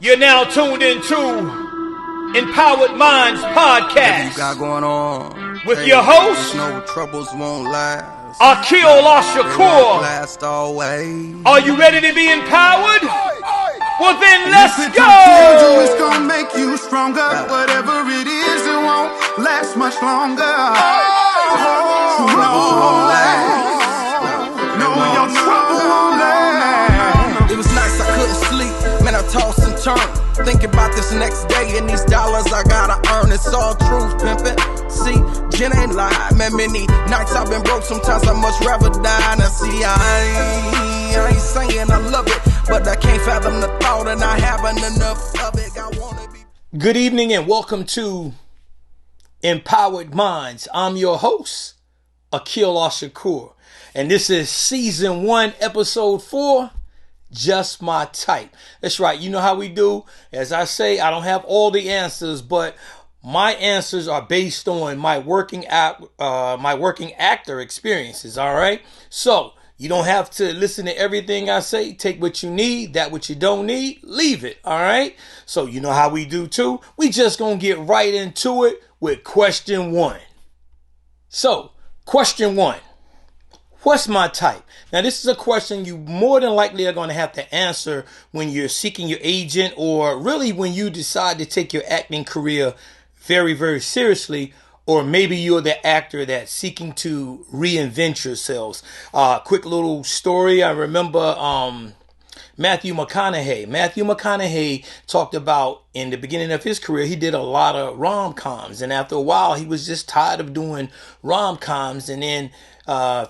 You're now tuned into Mpowered Mindz podcast. You got going on with your host, no troubles won't last. Aqeel ash-shakjor. Last always. Are you ready to be empowered? Well then, let's go. It's gonna make you stronger. Whatever it is, it won't last much longer. Troubles won't last. Your trouble won't last. It was nights I couldn't sleep, man, I tossed and turned. Thinking about this next day and these dollars I gotta earn. It's all truth, pimpin'. See, Jen ain't lied. Man, many nights I've been broke. Sometimes I much rather die. Now see, I ain't saying I love it, but I can't fathom the thought and I haven't enough of it. I wanna be. Good evening and welcome to Mpowered Mindz. I'm your host, Aqeel ash-shakjor. And this is season 1, episode 4. Just my type. That's right. You know how we do. As I say, I don't have all the answers, but my answers are based on my working actor experiences. All right. So you don't have to listen to everything I say. Take what you need. That what you don't need, leave it. All right. So you know how we do too. We just gonna get right into it with question 1. So question 1. What's my type? Now, this is a question you more than likely are going to have to answer when you're seeking your agent, or really when you decide to take your acting career very, very seriously, or maybe you're the actor that's seeking to reinvent yourselves. Quick little story. I remember Matthew McConaughey talked about in the beginning of his career, he did a lot of rom-coms. And after a while, he was just tired of doing rom-coms. And then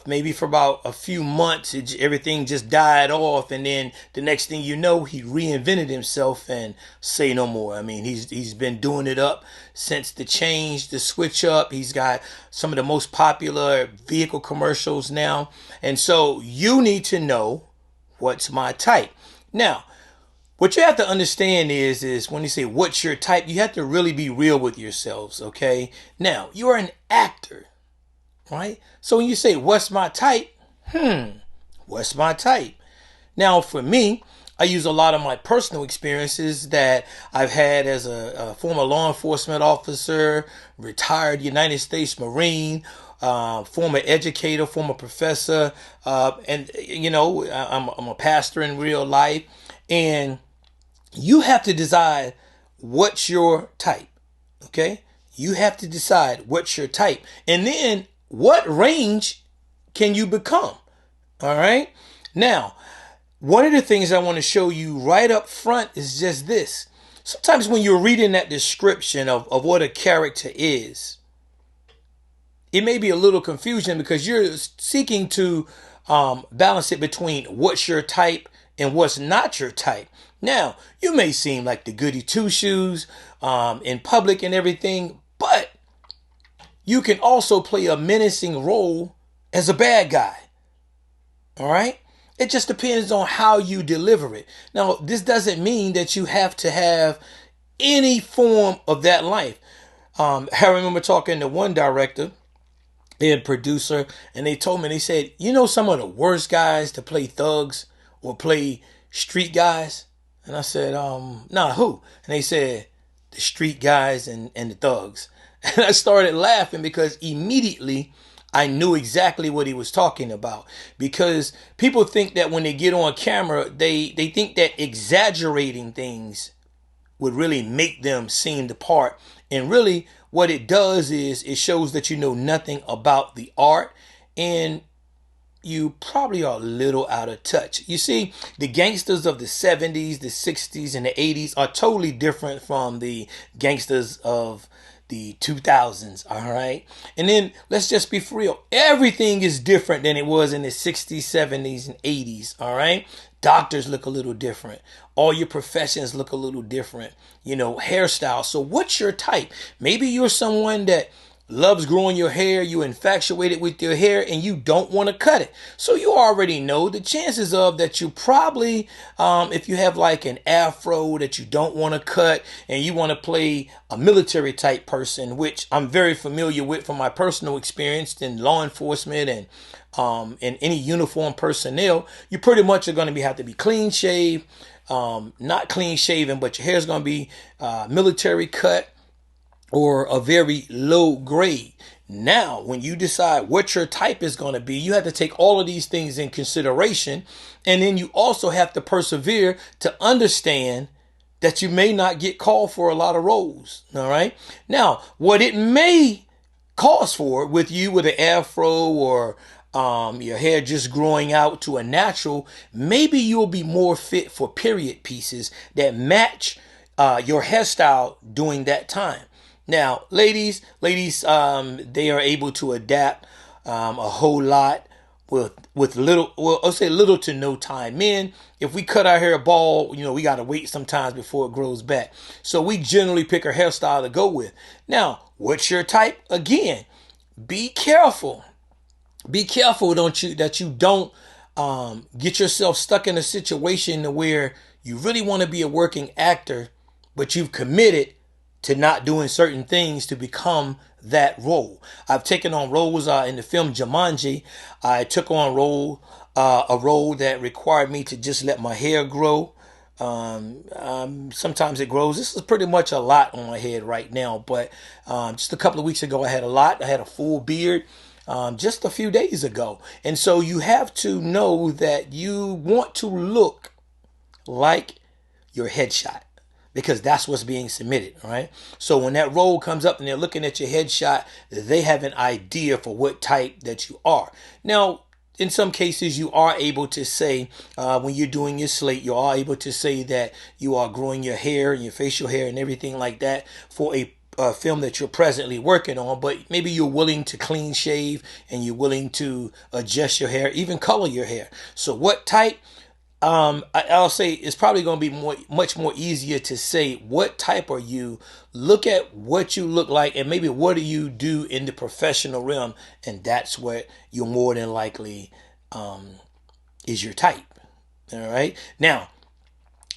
maybe for about a few months, everything just died off. And then the next thing you know, he reinvented himself and say no more. I mean, he's been doing it up since the change, the switch up. He's got some of the most popular vehicle commercials now. And so you need to know what's my type. Now, what you have to understand is when you say what's your type, you have to really be real with yourselves, okay? Now, you are an actor, right? So when you say what's my type, what's my type? Now, for me, I use a lot of my personal experiences that I've had as a former law enforcement officer, retired United States Marine, former educator, former professor, and you know, I'm a pastor in real life. And you have to decide what's your type, okay? You have to decide what's your type. And then what range can you become, all right? Now, one of the things I want to show you right up front is just this. Sometimes when you're reading that description of what a character is, it may be a little confusion because you're seeking to balance it between what's your type and what's not your type. Now, you may seem like the goody two-shoes in public and everything, but you can also play a menacing role as a bad guy. All right? It just depends on how you deliver it. Now, this doesn't mean that you have to have any form of that life. I remember talking to one director and producer, and they told me, they said, you know, some of the worst guys to play thugs or play street guys? And I said, nah, who? And they said, the street guys and the thugs. And I started laughing because immediately I knew exactly what he was talking about. Because people think that when they get on camera, they think that exaggerating things would really make them seem the part. And really what it does is it shows that you know nothing about the art and you probably are a little out of touch. You see, the gangsters of the 70s, the 60s, and the 80s are totally different from the gangsters of the 2000s, all right? And then let's just be for real. Everything is different than it was in the 60s, 70s, and 80s, all right? Doctors look a little different. All your professions look a little different. You know, hairstyle. So what's your type? Maybe you're someone that loves growing your hair, you infatuated with your hair, and you don't want to cut it. So you already know the chances of that you probably, if you have like an afro that you don't want to cut and you want to play a military type person, which I'm very familiar with from my personal experience in law enforcement and any uniform personnel, you pretty much are going to have to be clean shaved, not clean shaven, but your hair is going to be military cut or a very low grade. Now, when you decide what your type is going to be, you have to take all of these things in consideration. And then you also have to persevere to understand that you may not get called for a lot of roles. All right. Now, what it may cause for with you with an afro or your hair just growing out to a natural, maybe you'll be more fit for period pieces that match your hairstyle during that time. Now, ladies, they are able to adapt a whole lot with little, well, I'll say little to no time. Men, if we cut our hair bald, we got to wait sometimes before it grows back. So we generally pick a hairstyle to go with. Now, what's your type? Again, be careful. Be careful, that you don't get yourself stuck in a situation where you really want to be a working actor, but you've committed to not doing certain things to become that role. I've taken on roles in the film Jumanji. I took on a role that required me to just let my hair grow. Sometimes it grows. This is pretty much a lot on my head right now, but just a couple of weeks ago I had a lot. I had a full beard just a few days ago. And so you have to know that you want to look like your headshot, because that's what's being submitted, right? So when that role comes up and they're looking at your headshot, they have an idea for what type that you are. Now, in some cases, you are able to say, when you're doing your slate, you are able to say that you are growing your hair and your facial hair and everything like that for a film that you're presently working on, but maybe you're willing to clean shave and you're willing to adjust your hair, even color your hair. So what type? I'll say it's probably going to be much more easier to say what type are you. Look at what you look like and maybe what do you do in the professional realm, and that's what you're more than likely is your type. All right. Now,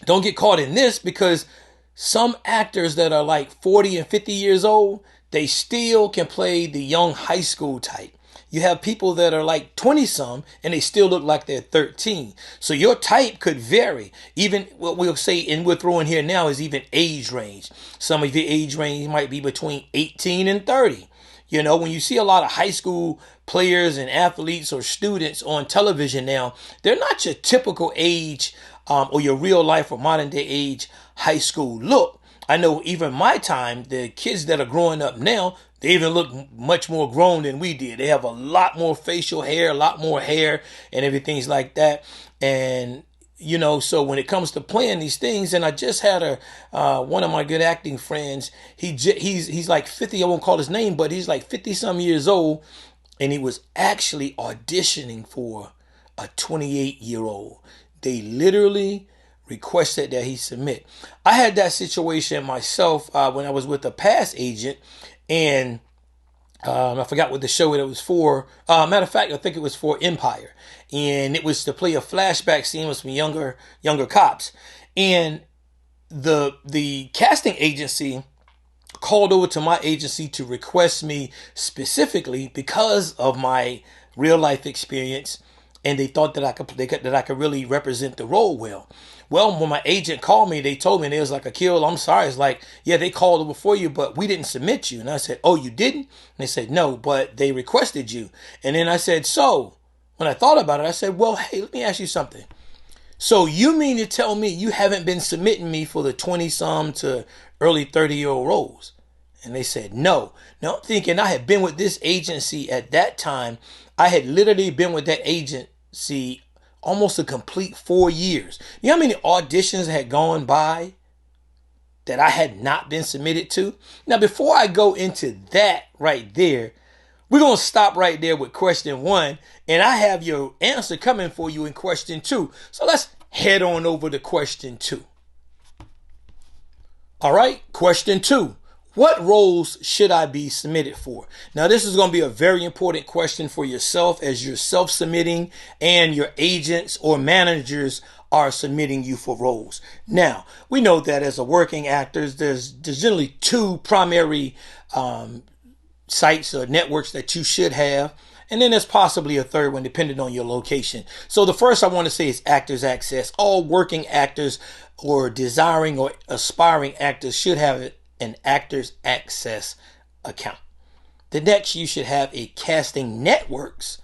don't get caught in this, because some actors that are like 40 and 50 years old, they still can play the young high school type. You have people that are like 20 some and they still look like they're 13. So your type could vary. Even what we'll say, and we're throwing here now, is even age range. Some of your age range might be between 18 and 30. When you see a lot of high school players and athletes or students on television now, they're not your typical age or your real life or modern day age high school look. I know even my time, the kids that are growing up now, they even look much more grown than we did. They have a lot more facial hair, a lot more hair and everything's like that. And, so when it comes to playing these things, and I just had one of my good acting friends, he's like 50, I won't call his name, but he's like 50 some years old. And he was actually auditioning for a 28-year-old. They literally requested that he submit. I had that situation myself when I was with a past agent, and I forgot what the show it was for. Matter of fact, I think it was for Empire, and it was to play a flashback scene with some younger cops. And the casting agency called over to my agency to request me specifically because of my real life experience, and they thought that I could really represent the role well. Well, when my agent called me, they told me, and it was like, Aqeel, I'm sorry. It's like, yeah, they called over for you, but we didn't submit you. And I said, oh, you didn't? And they said, no, but they requested you. And then I said, so when I thought about it, I said, well, hey, let me ask you something. So you mean to tell me you haven't been submitting me for the 20-some to early 30-year-old roles? And they said, no. Now I'm thinking I had been with this agency at that time. I had literally been with that agency almost a complete 4 years. You know how many auditions had gone by that I had not been submitted to? Now, before I go into that right there, we're going to stop right there with question 1. And I have your answer coming for you in question 2. So let's head on over to question 2. All right, question 2. What roles should I be submitted for? Now, this is going to be a very important question for yourself as you're self-submitting and your agents or managers are submitting you for roles. Now, we know that as a working actor, there's generally 2 primary sites or networks that you should have. And then there's possibly a third one depending on your location. So the first I want to say is actors access. All working actors or desiring or aspiring actors should have an actors access account. The next, you should have a casting networks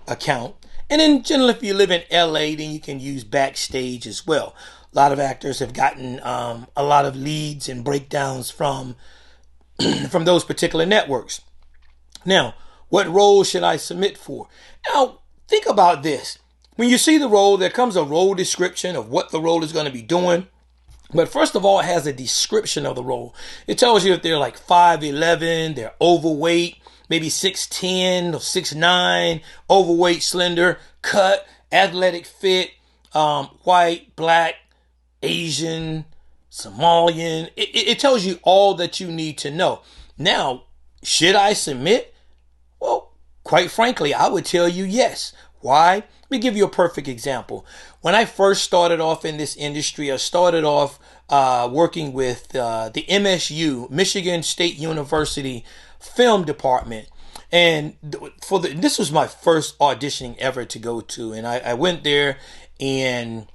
account. And then generally, if you live in LA, then you can use Backstage as well. A lot of actors have gotten a lot of leads and breakdowns from those particular networks. Now, what role should I submit for? Now, think about this. When you see the role, there comes a role description of what the role is going to be doing. But first of all, it has a description of the role. It tells you if they're like 5'11", they're overweight, maybe 6'10" or 6'9", overweight, slender, cut, athletic fit, white, black, Asian, Somalian. It tells you all that you need to know. Now, should I submit? Well, quite frankly, I would tell you yes. Why? Let me give you a perfect example. When I first started off in this industry, I started off working with the MSU, Michigan State University Film Department. And this was my first auditioning ever to go to. And I went there, and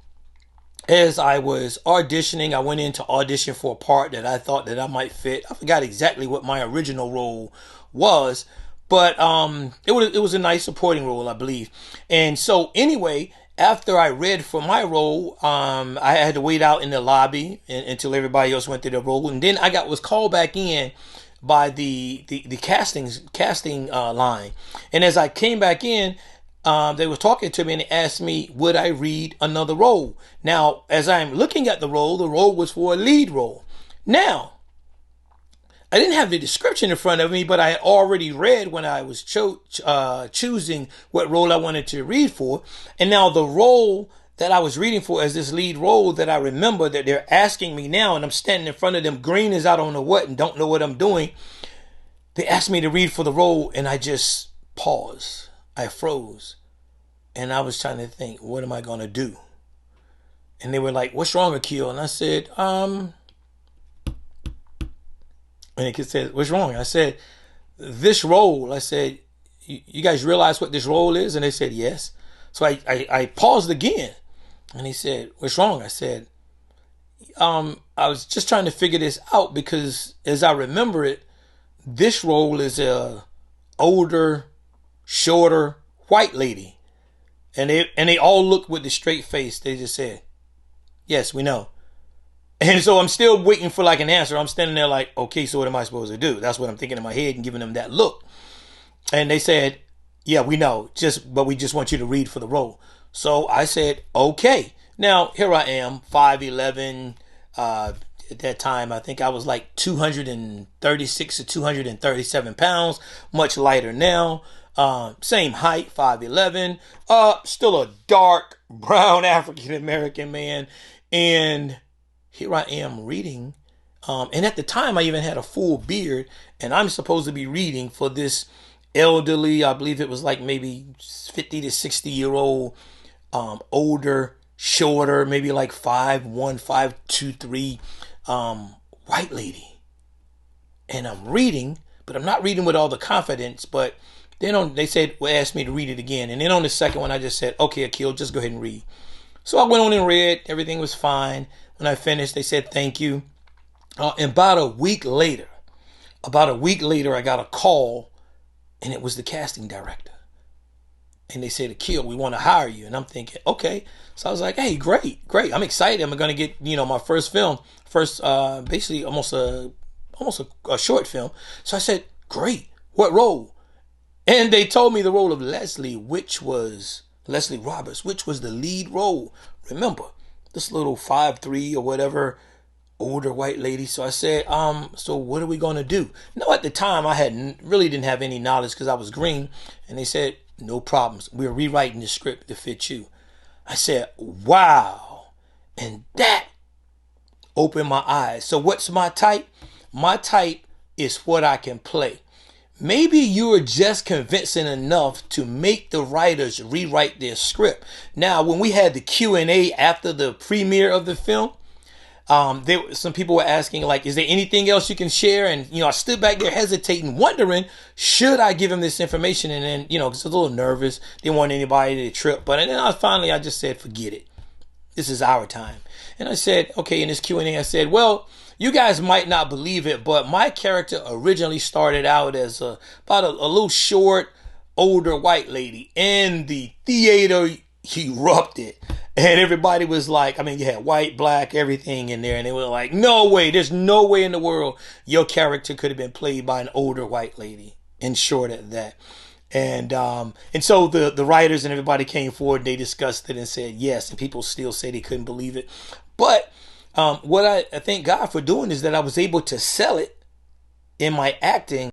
as I was auditioning, I went in to audition for a part that I thought that I might fit. I forgot exactly what my original role was, but it was a nice supporting role, I believe. And so anyway, after I read for my role, I had to wait out in the lobby until everybody else went through their role. And then I was called back in by the casting line. And as I came back in, they were talking to me and they asked me, would I read another role? Now, as I'm looking at the role was for a lead role. Now, I didn't have the description in front of me, but I had already read when I was choosing what role I wanted to read for. And now the role that I was reading for as this lead role that I remember that they're asking me now, and I'm standing in front of them, green as I don't know what, and don't know what I'm doing. They asked me to read for the role, and I just paused. I froze. And I was trying to think, what am I going to do? And they were like, what's wrong, Aqeel? And I said, and he said, what's wrong? I said, this role. I said, you guys realize what this role is? And they said, yes. So I paused again. And he said, what's wrong? I said, I was just trying to figure this out because as I remember it, this role is a older, shorter, white lady. And they all looked with the straight face. They just said, yes, we know. And so I'm still waiting for like an answer. I'm standing there like, okay, so what am I supposed to do? That's what I'm thinking in my head and giving them that look. And they said, yeah, we know, but we just want you to read for the role. So I said, okay. Now, here I am, 5'11". At that time, I think I was like 236 to 237 pounds, much lighter now. Same height, 5'11". Still a dark brown African-American man. And here I am reading. And at the time, I even had a full beard. And I'm supposed to be reading for this elderly, I believe it was like maybe 50 to 60-year-old, older, shorter, maybe like 5'1", 5'2", 3", white lady. And I'm reading, but I'm not reading with all the confidence. But then they asked me to read it again. And then on the second one, I just said, okay, Aqeel, just go ahead and read. So I went on and read. Everything was fine. When I finished, they said, thank you. And about a week later, I got a call, and it was the casting director. And they said, Aqeel, we want to hire you. And I'm thinking, okay. So I was like, hey, great. I'm excited. I'm going to get, my first film, basically almost a short film. So I said, great. What role? And they told me the role of Leslie Roberts, which was the lead role. Remember, this little 5'3" or whatever, older white lady. So I said, so what are we going to do? No, at the time, I really didn't have any knowledge because I was green. And they said, no problems. We're rewriting the script to fit you. I said, wow. And that opened my eyes. So what's my type? My type is what I can play. Maybe you are just convincing enough to make the writers rewrite their script. Now, when we had the Q&A after the premiere of the film, some people were asking, like, is there anything else you can share? And, you know, I stood back there hesitating, wondering, should I give him this information? And then, you know, because I was a little nervous, didn't want anybody to trip. But then I just said, forget it. This is our time. And I said, okay, in this Q&A, I said, well, you guys might not believe it, but my character originally started out as about a little short, older white lady. And the theater erupted. And everybody was like, I mean, you had white, black, everything in there. And they were like, no way. There's no way in the world your character could have been played by an older white lady. And short at that. And so the writers and everybody came forward and they discussed it and said yes. And people still say they couldn't believe it. But what I thank God for doing is that I was able to sell it in my acting